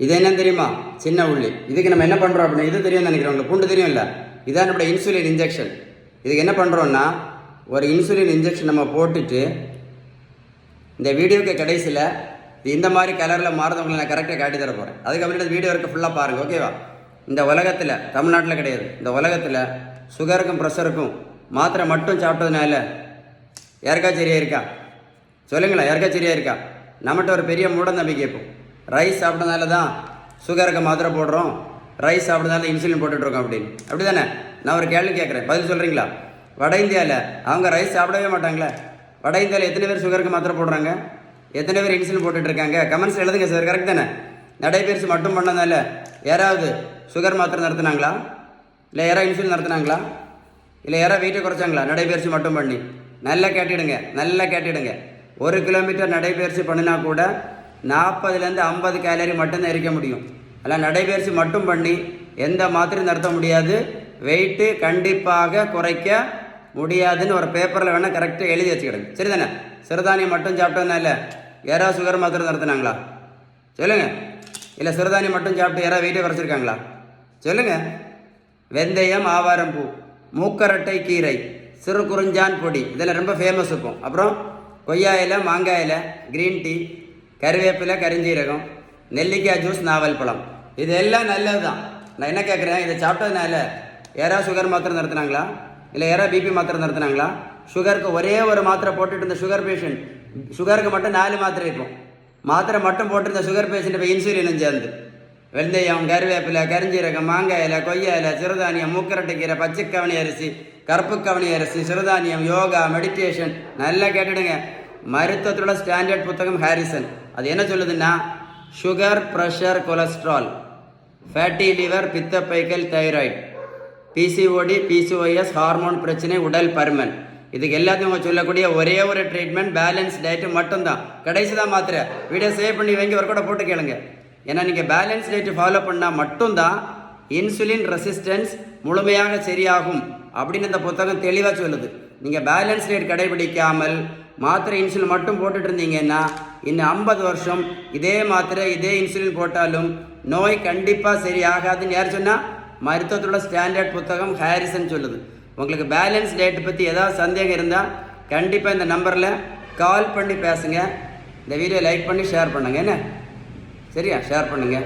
இது என்னன்னு தெரியுமா? சின்ன உள்ளி. இதுக்கு நம்ம என்ன பண்ணுறோம் அப்படின்னா, இது தெரியும் நினைக்கிறோம், உங்களுக்கு பூண்டு தெரியும் இல்லை? இதான் நம்மளோட இன்சுலின் இன்ஜெக்ஷன். இதுக்கு என்ன பண்ணுறோன்னா, ஒரு இன்சுலின் இன்ஜெக்ஷன் நம்ம போட்டுட்டு இந்த வீடியோக்கு கடைசியில் இந்த மாதிரி கலரில் மாறுறவங்களை நான் கரெக்டாக காட்டி தர போகிறேன். அதுக்கப்புறம் இந்த வீடியோ வரைக்கும் ஃபுல்லாக பாருங்கள், ஓகேவா? இந்த உலகத்தில், தமிழ்நாட்டில் கிடையாது, இந்த உலகத்தில் சுகருக்கும் ப்ரெஷருக்கும் மாத்திரை மட்டும் சாப்பிட்டதுனால யாருக்கா சரியாக இருக்கா? சொல்லுங்களேன், யாருக்கா சரியாக இருக்கா? நம்மகிட்ட ஒரு பெரிய மூட நம்பிக்கை இருக்கும். ரைஸ் சாப்பிட்டதுனால தான் சுகருக்கு மாத்திரை போடுறோம், ரைஸ் சாப்பிட்டதுனால இன்சுலின் போட்டுட்ருக்கோம் அப்படின்னு. அப்படி தானே? நான் ஒரு கேள்வி கேட்குறேன், பதில் சொல்கிறீங்களா? வட இந்தியாவில் அவங்க ரைஸ் சாப்பிடவே மாட்டாங்களே. வட இந்தியாவில் எத்தனை பேர் சுகருக்கு மாத்திரை போடுறாங்க? எத்தனை பேர் இன்சுலின் போட்டுட்ருக்காங்க? கமெண்ட்ஸ் எழுதுங்க சார். கரெக்ட் தானே? நடைபயிற்சி மட்டும் பண்ணதால யாராவது சுகர் மாத்திரை நடத்துனாங்களா? இல்லை யாராவது இன்சுலின் நடத்துனாங்களா? இல்லை யாராவது வெயிட்டை குறைச்சாங்களா நடைபயிற்சி மட்டும் பண்ணி? நல்லா கேட்டிடுங்க, நல்லா கேட்டிடுங்க. 1 கிலோமீட்டர் நடைபயிற்சி பண்ணினா கூட 40லேருந்து 50 கேலரி மட்டும்தான் எரிக்க முடியும். அதனால் நடைபயிற்சி மட்டும் பண்ணி எந்த மாத்திரையும் நடத்த முடியாது. வெயிட்டு கண்டிப்பாக குறைக்க முடியாதுன்னு ஒரு பேப்பரில் வேணால் கரெக்டாக எழுதி வச்சுக்கிடுங்க. சரி தானே? சிறுதானியம் மட்டும் சாப்பிட்டதுனால யாராவது சுகர் மாத்திரை நடத்துனாங்களா? சொல்லுங்கள். இல்லை சிறுதானியம் மட்டும் சாப்பிட்டு யாராவது வெயிட்டை குறைச்சிருக்காங்களா? சொல்லுங்கள். வெந்தயம், ஆவாரம்பூ, மூக்கரட்டை கீரை, சிறு குறிஞ்சான் பொடி, இதெல்லாம் ரொம்ப ஃபேமஸ் இருக்கும். அப்புறம் கொய்யா இலை, மாங்காய் இலை, க்ரீன் டீ, கருவேப்பிலை, கரிஞ்சீரகம், நெல்லிக்காய் ஜூஸ், நாவல் பழம், இது எல்லாம் நல்லது தான். நான் என்ன கேட்குறேன், இதை சாப்பிட்டதுனால யாராவது சுகர் மாத்திரை நடத்துனாங்களா? இல்லை யாராவது பிபி மாத்திரை நடத்துனாங்களா? சுகருக்கு ஒரே ஒரு மாத்திரை போட்டுட்டு இருந்த சுகர் பேஷண்ட், சுகருக்கு மட்டும் 4 மாத்திரை இருக்கும். மாத்திரை மட்டும் போட்டிருந்த சுகர் பேஷண்ட் இப்போ இன்சுலினும் சேர்ந்து வெந்தயம், கருவேப்பிலை, கரிஞ்சீரகம், மாங்காய் இலை, கொய்யா இலை, சிறுதானியம், மூக்கரட்டை கீரை, பச்சைக்கவனி அரிசி, கருப்பு கவனி அரிசி, சிறுதானியம், யோகா, மெடிடேஷன். நல்லா கேட்டுடுங்க. மருத்துவத்தோட ஸ்டாண்டர்ட் புத்தகம் ஹாரிசன். அது என்ன சொல்லுதுன்னா, sugar, pressure, cholesterol, fatty liver, பித்தப்பைக்கல், தைராய்டு, பிசிஓடி, பிசிஓஎஸ், ஹார்மோன் பிரச்சனை, உடல் பருமன், இதுக்கு எல்லாத்தையும் அவங்க சொல்லக்கூடிய ஒரே ஒரு ட்ரீட்மெண்ட் பேலன்ஸ் டயட்டு மட்டும்தான். கடைசி தான் மாத்திரை. வீடியோ சேவ் பண்ணி வைங்க, ஒர்க் அவுட் போட்டு கேளுங்க. ஏன்னா நீங்கள் பேலன்ஸ் டயட்டு ஃபாலோ பண்ணால் மட்டும்தான் இன்சுலின் ரெசிஸ்டன்ஸ் முழுமையாக சரியாகும் அப்படின்னு இந்த புத்தகம் தெளிவாக சொல்லுது. நீங்கள் பேலன்ஸ் டயட் கடைபிடிக்காமல் மாத்திரை இன்சுலின் மட்டும் போட்டுட்டு இருந்தீங்கன்னா இன்னும் 50 வருஷம் இதே மாத்திரை இதே இன்சுலின் போட்டாலும் நோய் கண்டிப்பாக சரியாகாதுன்னு யார் சொன்னால்? மருத்துவத்தோட ஸ்டாண்டர்ட் புத்தகம் ஹாரிசன் சொல்லுது. உங்களுக்கு பேலன்ஸ் டயட் பற்றி ஏதாவது சந்தேகம் இருந்தால் கண்டிப்பாக இந்த நம்பரில் கால் பண்ணி பேசுங்க. இந்த வீடியோ லைக் பண்ணி ஷேர் பண்ணுங்கள். என்ன சரியா? ஷேர் பண்ணுங்கள்.